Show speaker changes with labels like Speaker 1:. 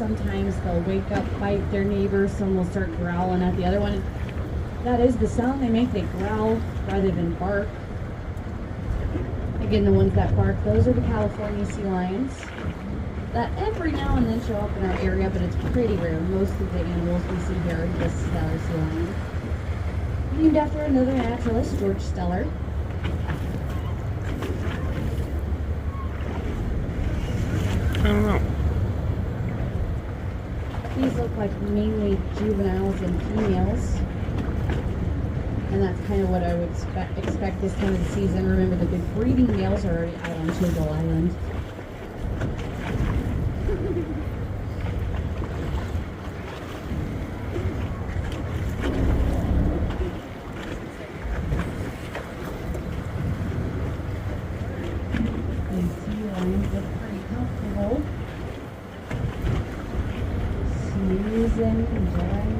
Speaker 1: sometimes they'll wake up, bite their neighbor, some will start growling at the other one. That is the sound they make. They growl rather than bark. Again, the ones that bark, those are the California sea lions that every now and then show up in our area, but it's pretty rare. Most of the animals we see here are just Steller Sea Lions. Named after another naturalist, George Steller.
Speaker 2: I don't know.
Speaker 1: These look like mainly juveniles and females. And that's kind of what I would expect this time of the season. Remember, the big breeding males are already out on Chisel Island. These sea lions look pretty comfortable. Snoozing, enjoying